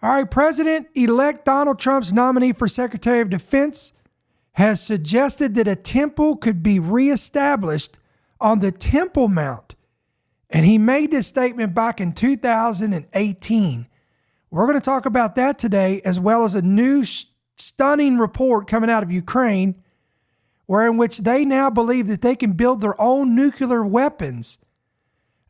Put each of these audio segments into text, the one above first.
All right, President-elect Donald Trump's nominee for Secretary of Defense has suggested that a temple could be reestablished on the Temple Mount. And he made this statement back in 2018. We're going to talk about that today, as well as a new stunning report coming out of Ukraine, in which they now believe that they can build their own nuclear weapons.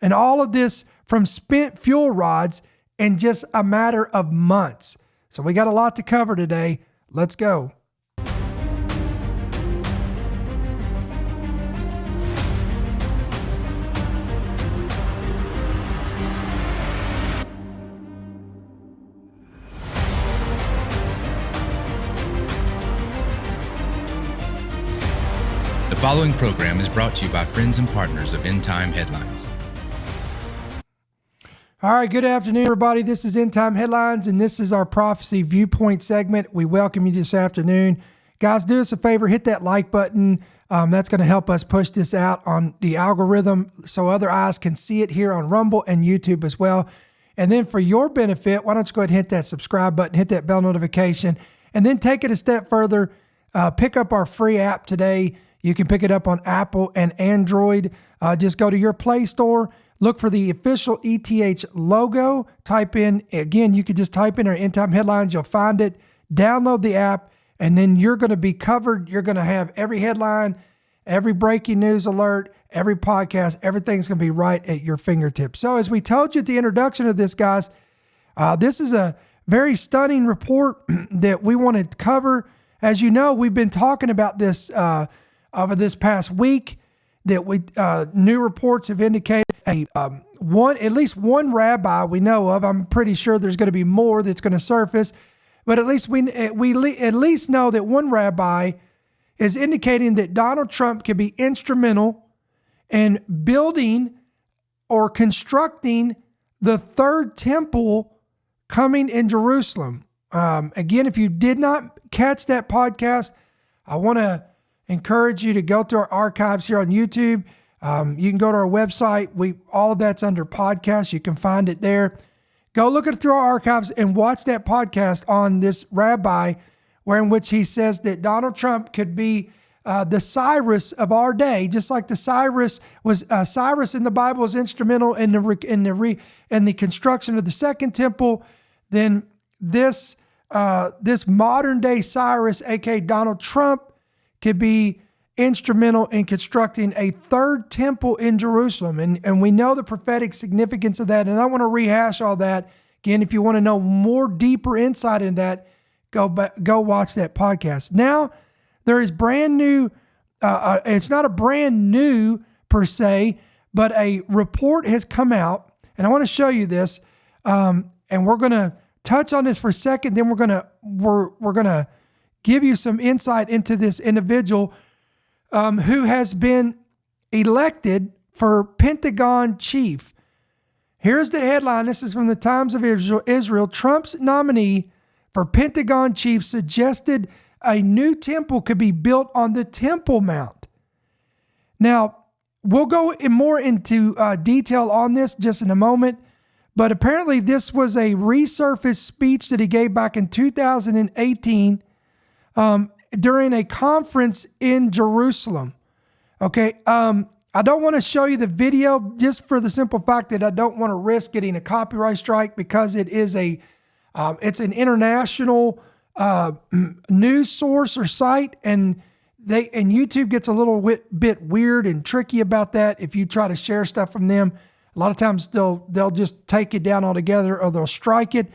And all of this from spent fuel rods in just a matter of months. So we got a lot to cover today. Let's go. The following program is brought to you by friends and partners of End Time Headlines. All right, good afternoon, everybody. This is End Time Headlines, and this is our Prophecy Viewpoint segment. We welcome you this afternoon. Guys, do us a favor, hit that like button. That's going to help us push this out on the algorithm so other eyes can see it here on Rumble and YouTube as well. And then for your benefit, why don't you go ahead and hit that subscribe button, hit that bell notification, and then take it a step further. Pick up our free app today. You can pick it up on Apple and Android. Just go to your Play Store, look for the official ETH logo, type in, again, you could just type in our End Time Headlines, you'll find it, download the app, and then you're going to be covered. You're going to have every headline, every breaking news alert, every podcast, everything's going to be right at your fingertips. So as we told you at the introduction of this, guys, this is a very stunning report that we want to cover. As you know, we've been talking about this over this past week, that we new reports have indicated at least one rabbi we know of. I'm pretty sure there's going to be more that's going to surface, but at least we at least know that one rabbi is indicating that Donald Trump could be instrumental in building or constructing the third temple coming in Jerusalem. Again, if you did not catch that podcast, I want to encourage you to go to our archives here on YouTube. You can go to our website. All of that's under podcast. You can find it there. Go look at it through our archives and watch that podcast on this rabbi, in which he says that Donald Trump could be the Cyrus of our day, just like the Cyrus was. Cyrus in the Bible is instrumental in the construction of the second temple. Then this modern day Cyrus, aka Donald Trump, could be instrumental in constructing a third temple in Jerusalem. And we know the prophetic significance of that. And I want to rehash all that. Again, if you want to know more deeper insight in that, go watch that podcast. Now, there is brand new, it's not a brand new per se, but a report has come out. And I want to show you this. And we're going to touch on this for a second. Then we're going to give you some insight into this individual who has been elected for Pentagon chief. Here's the headline. This is from the Times of Israel. Trump's nominee for Pentagon chief suggested a new temple could be built on the Temple Mount. Now, we'll go more into detail on this just in a moment, but apparently this was a resurfaced speech that he gave back in 2018 during a conference in Jerusalem. Okay. I don't want to show you the video just for the simple fact that I don't want to risk getting a copyright strike, because it is it's an international news source or site, and YouTube gets a little bit weird and tricky about that. If you try to share stuff from them, a lot of times they'll just take it down altogether, or they'll strike it.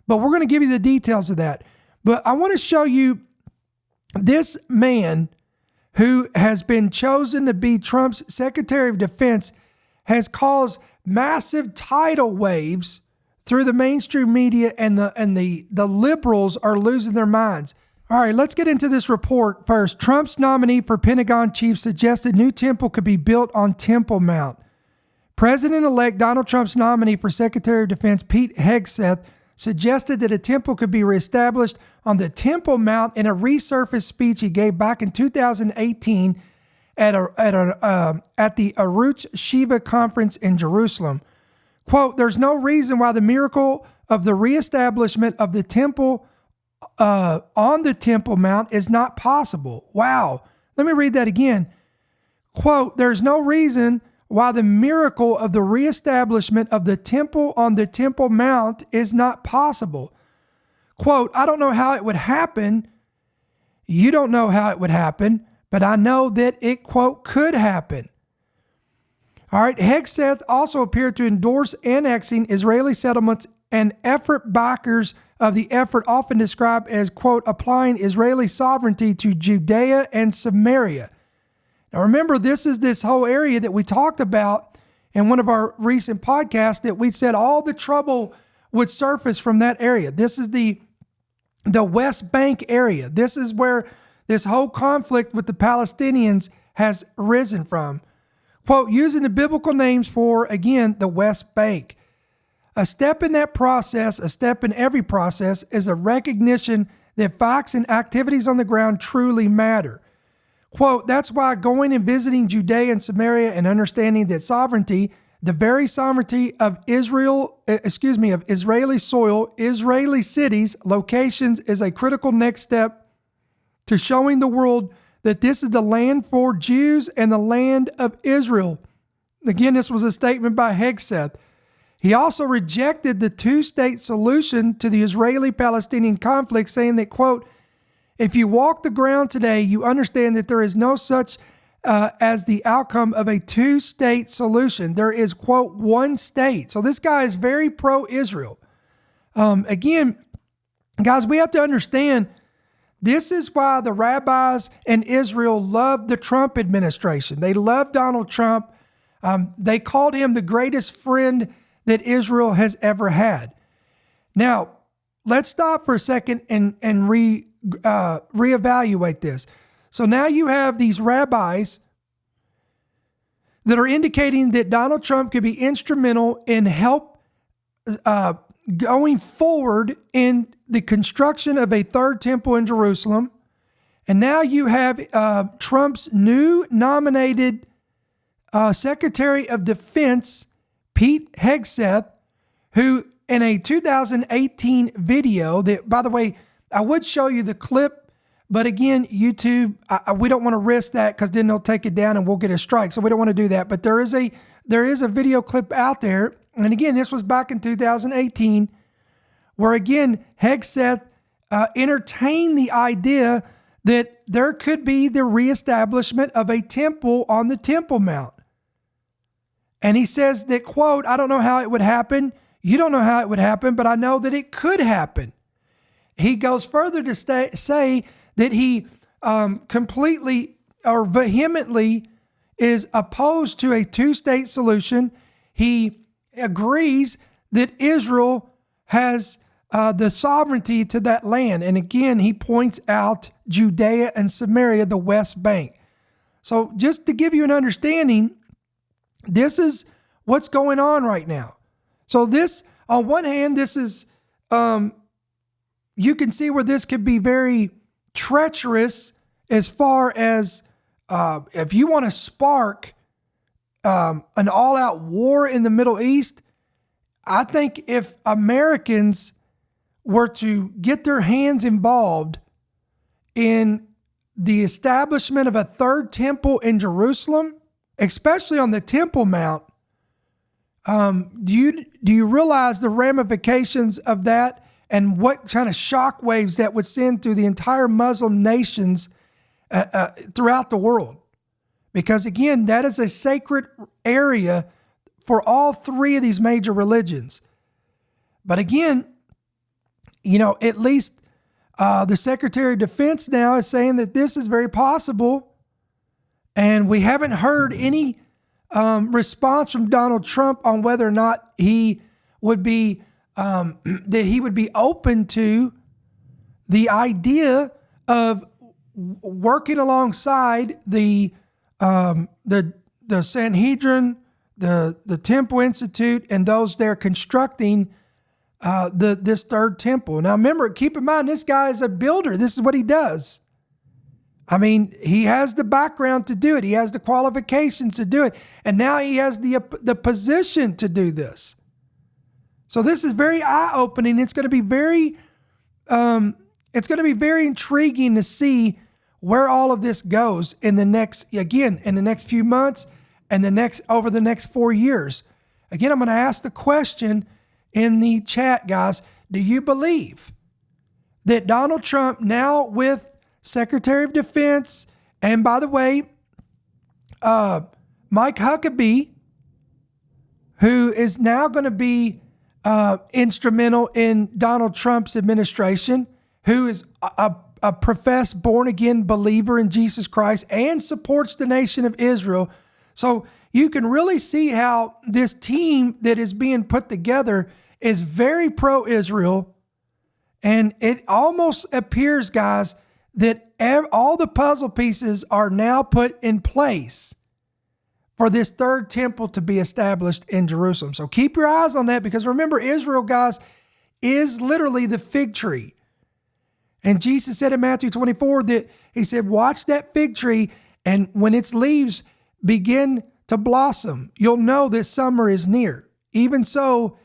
But we're going to give you the details of that. But I want to show you this man who has been chosen to be Trump's Secretary of Defense has caused massive tidal waves through the mainstream media, and the liberals are losing their minds. All right, let's get into this report first. Trump's nominee for Pentagon chief suggested new temple could be built on Temple Mount. President-elect Donald Trump's nominee for Secretary of Defense, Pete Hegseth, suggested that a temple could be reestablished on the Temple Mount in a resurfaced speech he gave back in 2018 at the Arutz Sheva conference in Jerusalem. Quote, "There's no reason why the miracle of the reestablishment of the temple on the Temple Mount is not possible. Wow. Let me read that again. Quote, there's no reason why the miracle of the reestablishment of the temple on the Temple Mount is not possible. Quote, I don't know how it would happen. You don't know how it would happen, but I know that it, quote, could happen. All right, Hegseth also appeared to endorse annexing Israeli settlements, and effort backers of the effort often described as, quote, applying Israeli sovereignty to Judea and Samaria. Now remember, this is this whole area that we talked about in one of our recent podcasts, that we said all the trouble would surface from that area. This is the West Bank area. This is where this whole conflict with the Palestinians has risen from. Quote, using the biblical names for, again, the West Bank. A step in that process, a step in every process, is a recognition that facts and activities on the ground truly matter. Quote, that's why going and visiting Judea and Samaria and understanding that sovereignty, the very sovereignty of of Israeli soil, Israeli cities, locations, is a critical next step to showing the world that this is the land for Jews and the land of Israel. Again, this was a statement by Hegseth. He also rejected the two-state solution to the Israeli-Palestinian conflict, saying that, quote, if you walk the ground today, you understand that there is no such as the outcome of a two-state solution. There is, quote, one state. So this guy is very pro-Israel. Again, guys, we have to understand this is why the rabbis in Israel loved the Trump administration. They loved Donald Trump. They called him the greatest friend that Israel has ever had. Now, let's stop for a second and reevaluate this. So now you have these rabbis that are indicating that Donald Trump could be instrumental in help going forward in the construction of a third temple in Jerusalem. And now you have Trump's new nominated Secretary of Defense, Pete Hegseth, who in a 2018 video that, by the way, I would show you the clip, but again, YouTube, we don't want to risk that because then they'll take it down and we'll get a strike. So we don't want to do that. But there is a video clip out there. And again, this was back in 2018, where again, Hegseth entertained the idea that there could be the reestablishment of a temple on the Temple Mount. And he says that, quote, I don't know how it would happen. You don't know how it would happen, but I know that it could happen. He goes further to say that he completely or vehemently is opposed to a two-state solution. He agrees that Israel has the sovereignty to that land. And again, he points out Judea and Samaria, the West Bank. So just to give you an understanding, this is what's going on right now. So this, on one hand, this is, you can see where this could be very treacherous as far as if you want to spark an all-out war in the Middle East. I think if Americans were to get their hands involved in the establishment of a third temple in Jerusalem, especially on the Temple Mount, do you realize the ramifications of that and what kind of shockwaves that would send through the entire Muslim nations throughout the world? Because again, that is a sacred area for all three of these major religions. But again, you know, at least the Secretary of Defense now is saying that this is very possible. And we haven't heard any response from Donald Trump on whether or not he would be that he would be open to the idea of working alongside the Sanhedrin, the Temple Institute, and those there constructing this third temple. Now, remember, keep in mind, this guy is a builder. This is what he does. I mean, he has the background to do it. He has the qualifications to do it. And now he has the position to do this. So this is very eye-opening. It's going to be very intriguing to see where all of this goes in the next few months and over the next 4 years. Again, I'm going to ask the question in the chat, guys. Do you believe that Donald Trump, now with Secretary of Defense, and by the way, Mike Huckabee, who is now going to be instrumental in Donald Trump's administration, who is a professed born-again believer in Jesus Christ and supports the nation of Israel. So you can really see how this team that is being put together is very pro-Israel. And it almost appears, guys, that all the puzzle pieces are now put in place for this third temple to be established in Jerusalem. So keep your eyes on that, because remember, Israel, guys, is literally the fig tree. And Jesus said in Matthew 24 that he said, watch that fig tree, and when its leaves begin to blossom, you'll know that summer is near. Even so,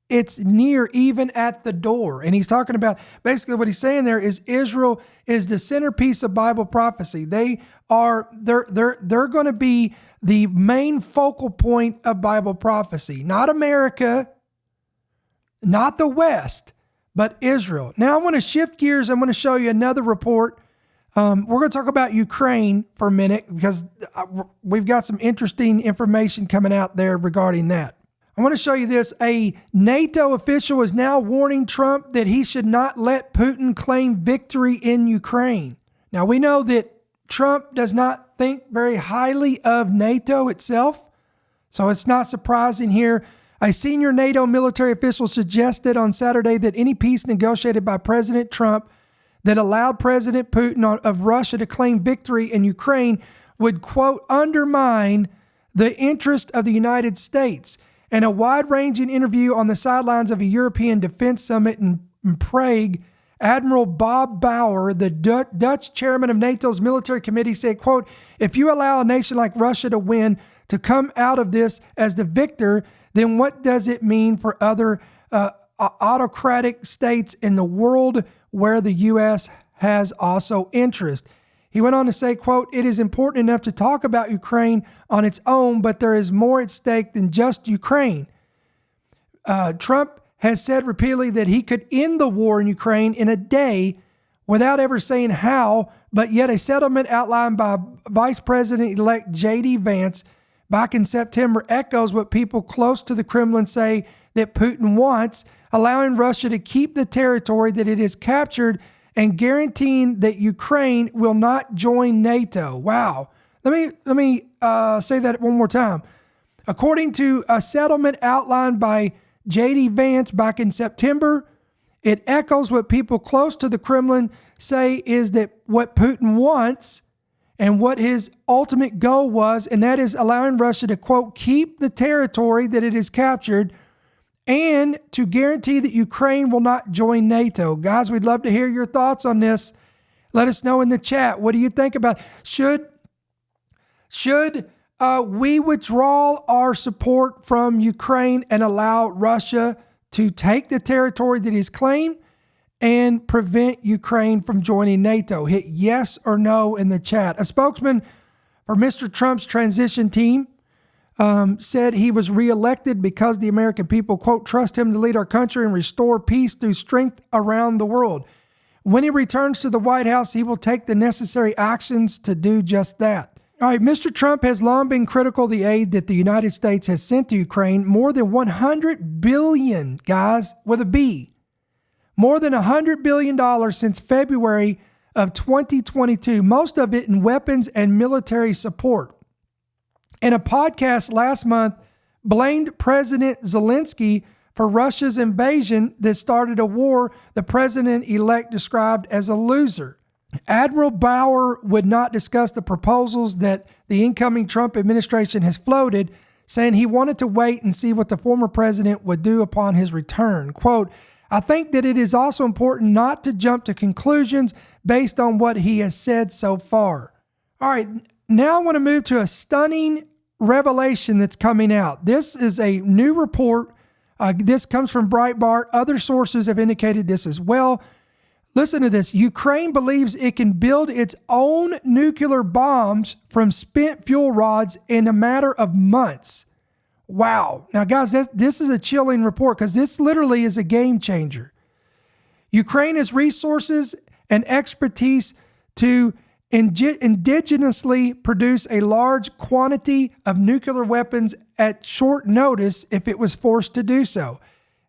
it's near even at the door. And he's talking about, basically what he's saying there is Israel is the centerpiece of Bible prophecy. They're going to be the main focal point of Bible prophecy. Not America, not the West, but Israel. Now I want to shift gears. I'm going to show you another report. We're going to talk about Ukraine for a minute, because we've got some interesting information coming out there regarding that. I want to show you this. A NATO official is now warning Trump that he should not let Putin claim victory in Ukraine. Now, we know that Trump does not think very highly of NATO itself, so it's not surprising here. A senior NATO military official suggested on Saturday that any peace negotiated by President Trump that allowed President Putin of Russia to claim victory in Ukraine would, quote, undermine the interest of the United States. In a wide-ranging interview on the sidelines of a European defense summit in Prague, Admiral Bob Bauer, the Dutch chairman of NATO's military committee, said, quote, if you allow a nation like Russia to win, to come out of this as the victor, then what does it mean for other autocratic states in the world where the U.S. has also interest? He went on to say, quote, it is important enough to talk about Ukraine on its own, but there is more at stake than just Ukraine. Trump has said repeatedly that he could end the war in Ukraine in a day without ever saying how, but yet a settlement outlined by Vice President-elect J.D. Vance back in September echoes what people close to the Kremlin say that Putin wants, allowing Russia to keep the territory that it has captured and guaranteeing that Ukraine will not join NATO. Wow. Let me say that one more time. According to a settlement outlined by J.D. Vance back in September, it echoes what people close to the Kremlin say is that what Putin wants and what his ultimate goal was, and that is allowing Russia to, quote, keep the territory that it has captured and to guarantee that Ukraine will not join NATO. Guys, we'd love to hear your thoughts on this. Let us know in the chat. What do you think about it? Should we withdraw our support from Ukraine and allow Russia to take the territory that is claimed and prevent Ukraine from joining NATO? Hit yes or no in the chat. A spokesman for Mr. Trump's transition team said he was reelected because the American people, quote, trust him to lead our country and restore peace through strength around the world. When he returns to the White House, he will take the necessary actions to do just that. All right, Mr. Trump has long been critical of the aid that the United States has sent to Ukraine. More than $100 billion, guys, with a B. More than $100 billion since February of 2022, most of it in weapons and military support. In a podcast last month, blamed President Zelensky for Russia's invasion that started a war the president-elect described as a loser. Admiral Bauer would not discuss the proposals that the incoming Trump administration has floated, saying he wanted to wait and see what the former president would do upon his return. Quote, I think that it is also important not to jump to conclusions based on what he has said so far. All right, now I want to move to a stunning revelation that's coming out. This is a new report This comes from Breitbart. Other sources have indicated this as well. Listen to this. Ukraine believes it can build its own nuclear bombs from spent fuel rods in a matter of months. Wow. Now, guys, this is a chilling report because this literally is a game changer. Ukraine has resources and expertise to indigenously produce a large quantity of nuclear weapons at short notice if it was forced to do so.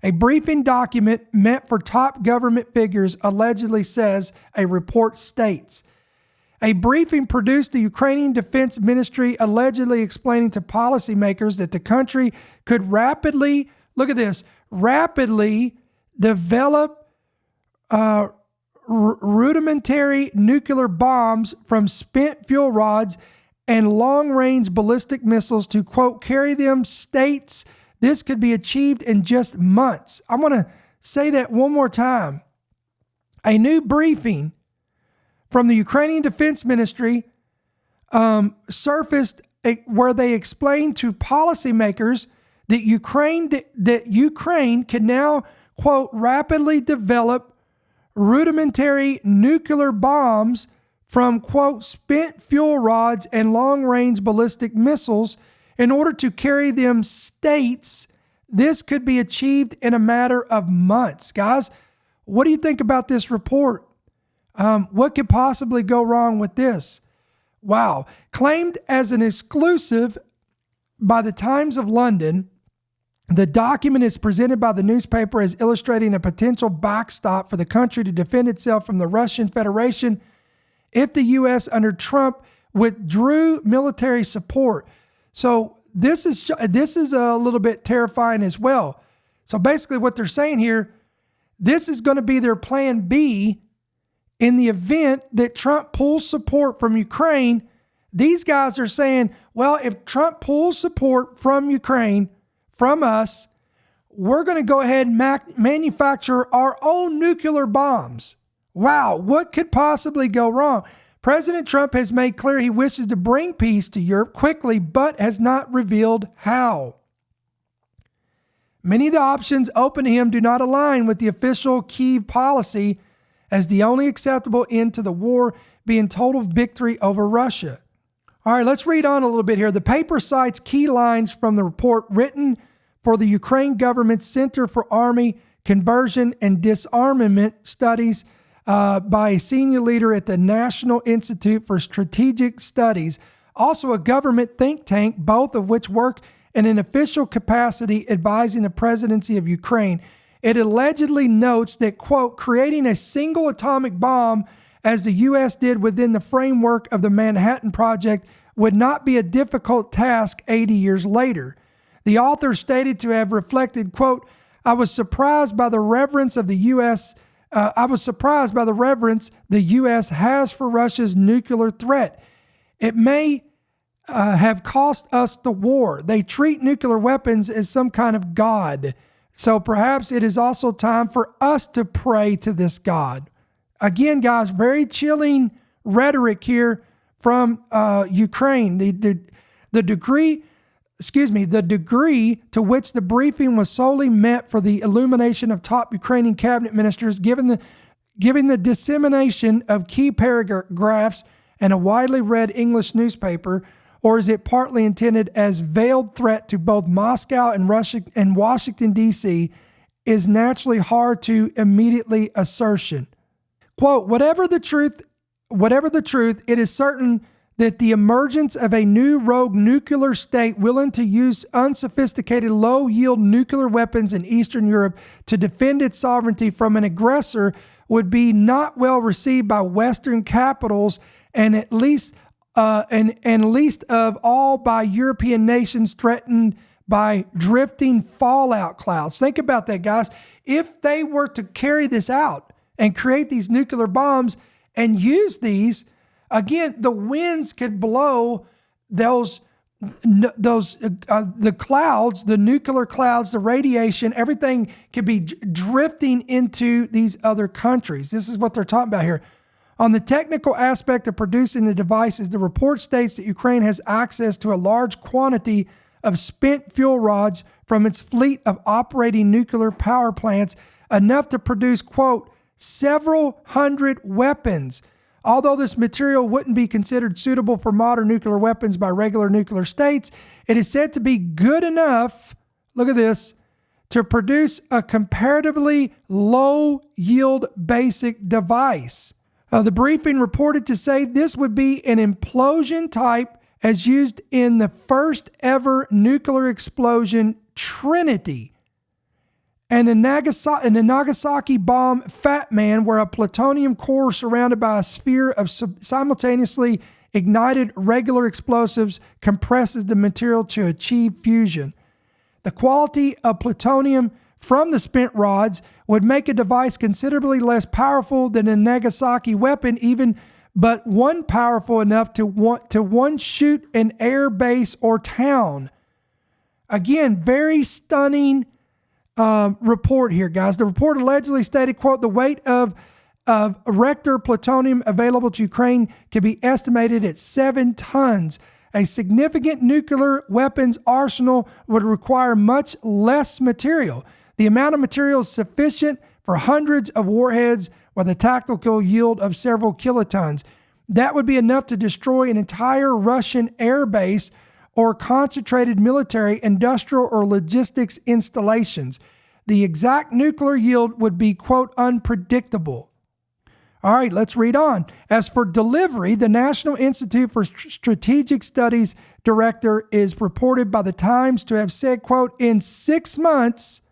A briefing document meant for top government figures allegedly says, a report states. A briefing produced the Ukrainian Defense Ministry allegedly explaining to policymakers that the country could rapidly, look at this, rapidly develop rudimentary nuclear bombs from spent fuel rods and long-range ballistic missiles to, quote, carry them states. This could be achieved in just months. I want to say that one more time. A new briefing from the Ukrainian Defense Ministry surfaced where they explained to policymakers that Ukraine can now, quote, rapidly develop rudimentary nuclear bombs from, quote, spent fuel rods and long-range ballistic missiles in order to carry them states. This could be achieved in a matter of months. Guys, what do you think about this report? What could possibly go wrong with this? Wow. Claimed as an exclusive by the Times of London, the document is presented by the newspaper as illustrating a potential backstop for the country to defend itself from the Russian Federation if the U.S. under Trump withdrew military support. So this is a little bit terrifying as well. So basically what they're saying here, this is going to be their plan B in the event that Trump pulls support from Ukraine. These guys are saying, well, if Trump pulls support from Ukraine, from us, we're going to go ahead and manufacture our own nuclear bombs. Wow, what could possibly go wrong? President Trump has made clear he wishes to bring peace to Europe quickly, but has not revealed how. Many of the options open to him do not align with the official Kyiv policy, as the only acceptable end to the war being total victory over Russia. All right, let's read on a little bit here. The paper cites key lines from the report written for the Ukraine government's Center for Army Conversion and Disarmament Studies by a senior leader at the National Institute for Strategic Studies, also a government think tank, both of which work in an official capacity advising the presidency of Ukraine. It allegedly notes that, quote, creating a single atomic bomb, as the U.S. did within the framework of the Manhattan Project, would not be a difficult task 80 years later. The author stated to have reflected, quote, I was surprised by the reverence the U.S. has for Russia's nuclear threat. It may have cost us the war. They treat nuclear weapons as some kind of god. So perhaps it is also time for us to pray to this God. Again, guys, very chilling rhetoric here from Ukraine. The degree to which the briefing was solely meant for the illumination of top Ukrainian cabinet ministers, given the dissemination of key paragraphs and a widely read English newspaper, or is it partly intended as veiled threat to both Moscow and Russia and Washington, D.C., is naturally hard to immediately assertion. Quote, whatever the truth, it is certain that the emergence of a new rogue nuclear state willing to use unsophisticated, low-yield nuclear weapons in Eastern Europe to defend its sovereignty from an aggressor would be not well received by Western capitals, and least of all by European nations threatened by drifting fallout clouds. Think about that, guys. If they were to carry this out and create these nuclear bombs and use these, again, the winds could blow the clouds, the nuclear clouds, the radiation, everything could be drifting into these other countries. This is what they're talking about here. On the technical aspect of producing the devices, the report states that Ukraine has access to a large quantity of spent fuel rods from its fleet of operating nuclear power plants, enough to produce, quote, several hundred weapons. Although this material wouldn't be considered suitable for modern nuclear weapons by regular nuclear states, it is said to be good enough, look at this, to produce a comparatively low-yield basic device. The briefing reported to say this would be an implosion type as used in the first ever nuclear explosion, Trinity, and the Nagasaki bomb, Fat Man, where a plutonium core surrounded by a sphere of simultaneously ignited regular explosives compresses the material to achieve fusion. The quality of plutonium from the spent rods would make a device considerably less powerful than a Nagasaki weapon, but one powerful enough to one-shoot an air base or town. Again, very stunning report here, guys. The report allegedly stated, quote, the weight of Rector plutonium available to Ukraine can be estimated at 7 tons. A significant nuclear weapons arsenal would require much less material. The amount of material is sufficient for hundreds of warheads with a tactical yield of several kilotons. That would be enough to destroy an entire Russian air base or concentrated military, industrial, or logistics installations. The exact nuclear yield would be, quote, unpredictable. All right, let's read on. As for delivery, the National Institute for Strategic Studies director is reported by the Times to have said, quote, in 6 months,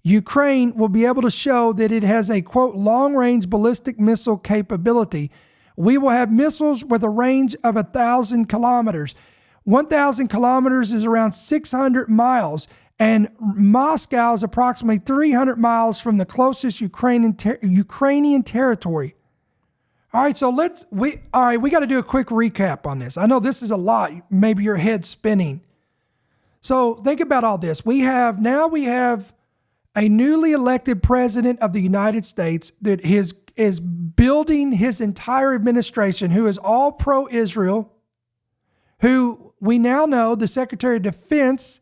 Ukraine will be able to show that it has a, quote, long-range ballistic missile capability. We will have missiles with a range of 1,000 kilometers. 1,000 kilometers is around 600 miles, and Moscow is approximately 300 miles from the closest Ukrainian territory. All right, so we got to do a quick recap on this. I know this is a lot. Maybe your head's spinning. So think about all this. We have a newly elected president of the United States that is building his entire administration, who is all pro-Israel, who we now know the Secretary of Defense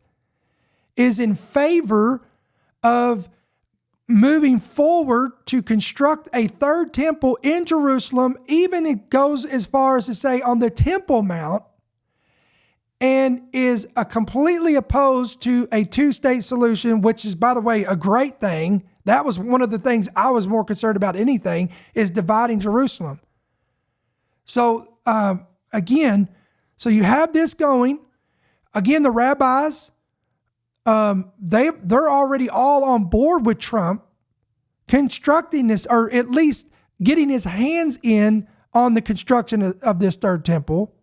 is in favor of moving forward to construct a third temple in Jerusalem. Even it goes as far as to say on the Temple Mount, and is completely opposed to a two-state solution, which is, by the way, a great thing. That was one of the things I was more concerned about anything, is dividing Jerusalem. So again, so you have this going. Again, the rabbis, they're already all on board with Trump constructing this, or at least getting his hands in on the construction of this third temple.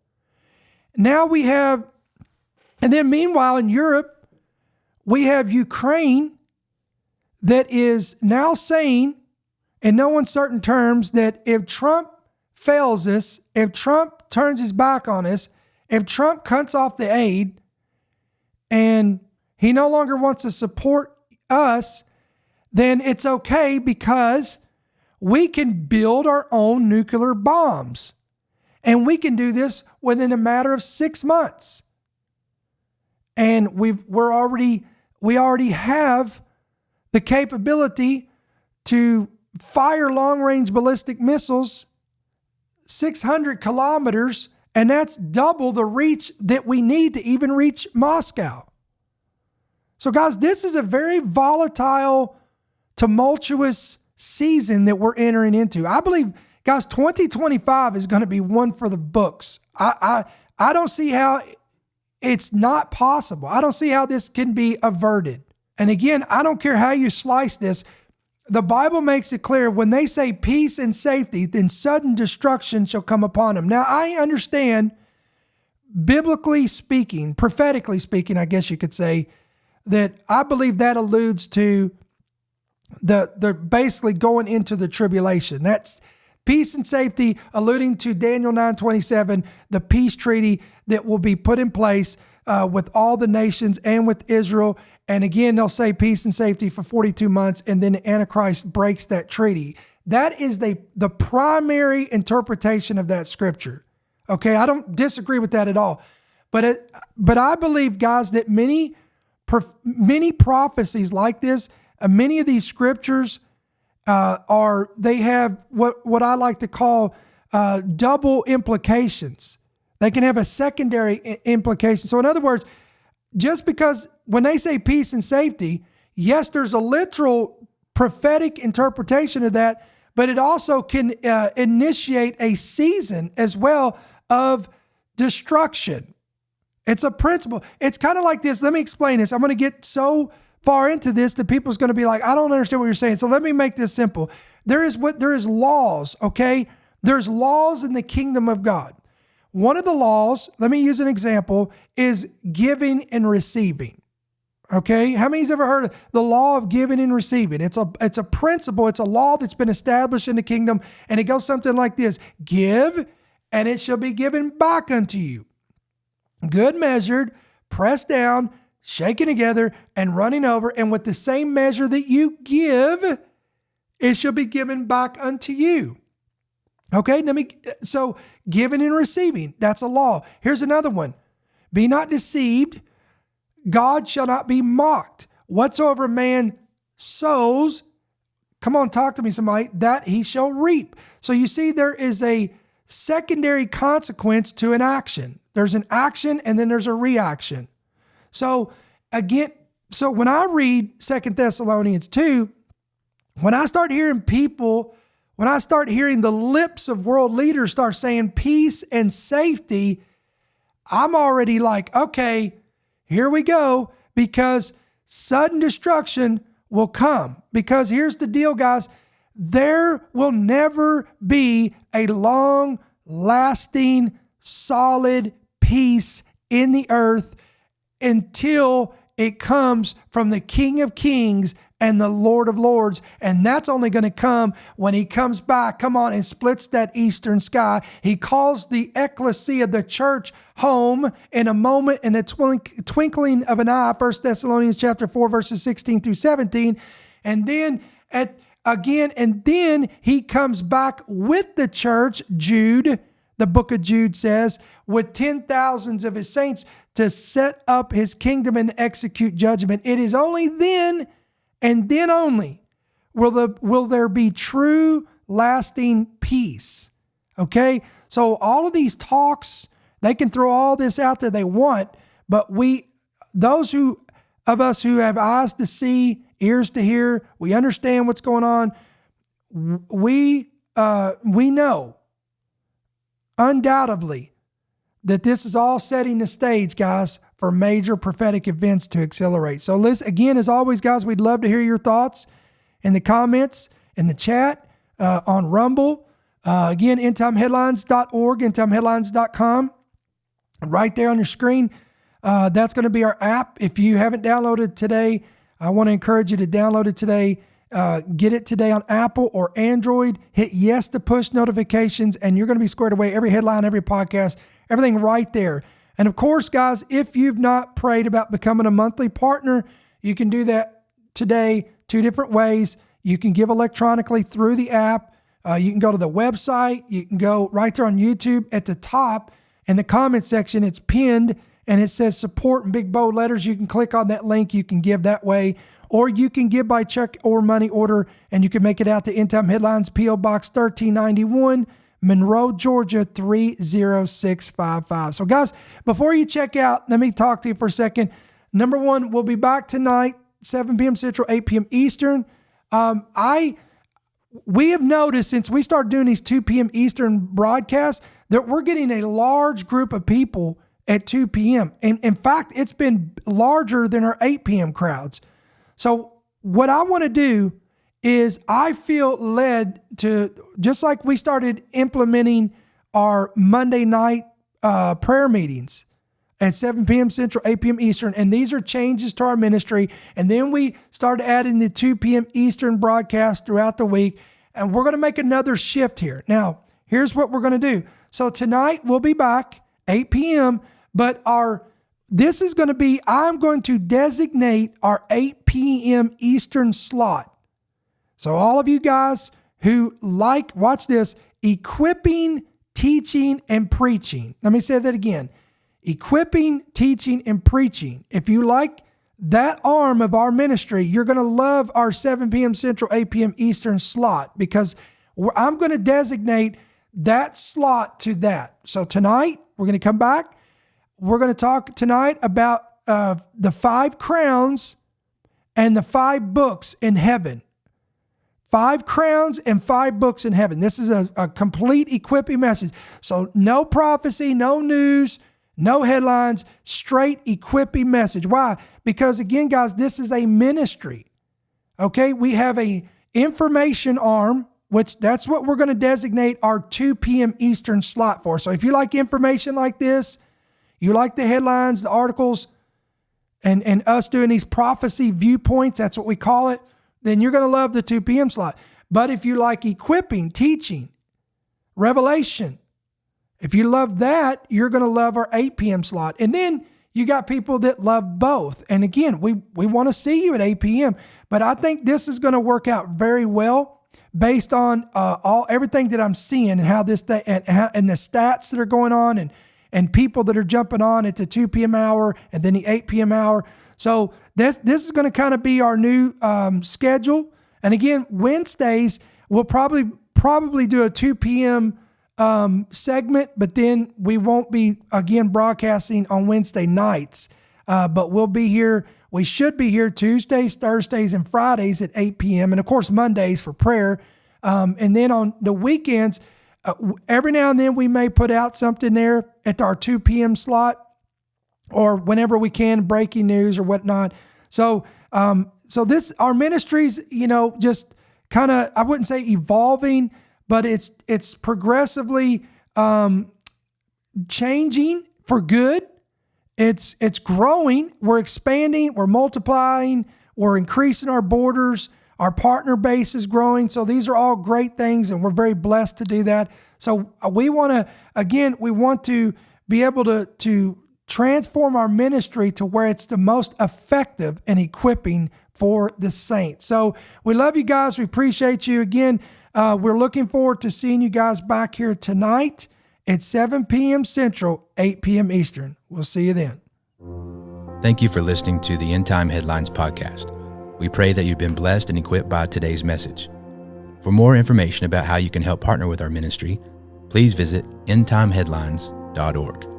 Now we have, and then meanwhile in Europe, we have Ukraine that is now saying, in no uncertain terms, that if Trump fails us, if Trump turns his back on us, if Trump cuts off the aid and he no longer wants to support us, then it's okay because we can build our own nuclear bombs. And we can do this within a matter of 6 months. And we already have the capability to fire long-range ballistic missiles 600 kilometers, and that's double the reach that we need to even reach Moscow. So guys, this is a very volatile, tumultuous season that we're entering into. I believe, guys, 2025 is going to be one for the books. I don't see how it's not possible. I don't see how this can be averted. And again, I don't care how you slice this. The Bible makes it clear when they say peace and safety, then sudden destruction shall come upon them. Now, I understand, biblically speaking, prophetically speaking, I guess you could say, that I believe that alludes to the basically going into the tribulation. That's peace and safety, alluding to Daniel 9:27, the peace treaty that will be put in place with all the nations and with Israel. And again, they'll say peace and safety for 42 months, and then the Antichrist breaks that treaty. That is the primary interpretation of that scripture. Okay, I don't disagree with that at all. But I believe, guys, that many prophecies like this, many of these scriptures they have what I like to call double implications. They can have a secondary implication. So in other words, just because when they say peace and safety, yes, there's a literal prophetic interpretation of that, but it also can initiate a season as well of destruction. It's a principle. It's kind of like this. Let me explain this. I'm going to get so far into this that people's going to be like, I don't understand what you're saying. So let me make this simple. There is laws, okay? There's laws in the kingdom of God. One of the laws, let me use an example, is giving and receiving. Okay? How many's ever heard of the law of giving and receiving? It's a principle. It's a law that's been established in the kingdom, and it goes something like this: give, and it shall be given back unto you. Good measured, pressed down, shaken together, and running over, and with the same measure that you give, it shall be given back unto you. Okay, so giving and receiving, that's a law. Here's another one. Be not deceived, God shall not be mocked. Whatsoever man sows, come on, talk to me somebody, that he shall reap. So you see, there is a secondary consequence to an action. There's an action and then there's a reaction. So again, when I read 2 Thessalonians 2, when I start hearing the lips of world leaders start saying peace and safety, I'm already like, okay, here we go, because sudden destruction will come. Because here's the deal, guys. There will never be a long-lasting, solid peace in the earth until it comes from the King of Kings and the Lord of Lords. And that's only going to come when he comes back, come on, and splits that eastern sky. He calls the ecclesia, the church, home in a moment, in a twinkling of an eye, 1 Thessalonians chapter 4, verses 16 through 17. And then then he comes back with the church, Jude, the book of Jude says, with 10,000s of his saints to set up his kingdom and execute judgment. It is only then and then only will there be true lasting peace. Okay? So all of these talks, they can throw all this out there they want, but those of us who have eyes to see, ears to hear, we understand what's going on. We know undoubtedly that this is all setting the stage, guys, for major prophetic events to accelerate. So listen, again, as always, guys, we'd love to hear your thoughts in the comments, in the chat, on Rumble. Again, endtimeheadlines.org, endtimeheadlines.com. Right there on your screen, that's going to be our app. If you haven't downloaded today, I want to encourage you to download it today. Get it today on Apple or Android. Hit yes to push notifications, and you're going to be squared away. Every headline, every podcast, everything right there. And of course, guys, if you've not prayed about becoming a monthly partner, you can do that today 2 different ways. You can give electronically through the app. You can go to the website. You can go right there on YouTube at the top in the comment section. It's pinned and it says support in big bold letters. You can click on that link. You can give that way, or you can give by check or money order, and you can make it out to End Time Headlines, P.O. Box 1391, Monroe, Georgia, 30655. So guys, before you check out, let me talk to you for a second. Number one, we'll be back tonight, 7 p.m. Central, 8 p.m. Eastern. We have noticed since we started doing these 2 p.m. Eastern broadcasts that we're getting a large group of people at 2 p.m. And in fact, it's been larger than our 8 p.m. crowds. So what I want to do is I feel led to, just like we started implementing our Monday night prayer meetings at 7 p.m. Central, 8 p.m. Eastern, and these are changes to our ministry. And then we started adding the 2 p.m. Eastern broadcast throughout the week, and we're going to make another shift here. Now, here's what we're going to do. So tonight we'll be back 8 p.m., but this is going to be, I'm going to designate our 8 p.m. Eastern slot. So all of you guys who watch this, equipping, teaching, and preaching. Let me say that again. equipping, teaching, and preaching. If you like that arm of our ministry, you're going to love our 7 p.m. Central, 8 p.m. Eastern slot, because I'm going to designate that slot to that. So tonight, we're going to come back. We're going to talk tonight about the 5 crowns and the 5 books in heaven. 5 crowns and 5 books in heaven. This is a complete equipping message. So no prophecy, no news, no headlines, straight equipping message. Why? Because again, guys, this is a ministry. Okay, we have a information arm, which that's what we're going to designate our 2 p.m. Eastern slot for. So if you like information like this, you like the headlines, the articles, and us doing these prophecy viewpoints, that's what we call it, then you're going to love the 2 p.m. slot. But if you like equipping, teaching, revelation, if you love that, you're going to love our 8 p.m. slot. And then you got people that love both. And again, we want to see you at 8 p.m. But I think this is going to work out very well based on everything that I'm seeing and how this thing, and the stats that are going on, and people that are jumping on at the 2 p.m. hour and then the 8 p.m. hour. So this is going to kind of be our new schedule. And again, Wednesdays, we'll probably do a 2 p.m. Segment, but then we won't be, again, broadcasting on Wednesday nights. But we'll be here. We should be here Tuesdays, Thursdays, and Fridays at 8 p.m. And of course, Mondays for prayer. And then on the weekends, every now and then we may put out something there at our 2 p.m. slot, or whenever we can, breaking news or whatnot. So this, our ministry's, just kind of, I wouldn't say evolving, but it's progressively changing for good. It's growing. We're expanding. We're multiplying. We're increasing our borders. Our partner base is growing. So these are all great things, and we're very blessed to do that. So we want to be able to transform our ministry to where it's the most effective and equipping for the saints. So we love you guys. We appreciate you. Again, we're looking forward to seeing you guys back here tonight at 7 p.m. Central, 8 p.m. Eastern. We'll see you then. Thank you for listening to the End Time Headlines podcast. We pray that you've been blessed and equipped by today's message. For more information about how you can help partner with our ministry, please visit endtimeheadlines.org.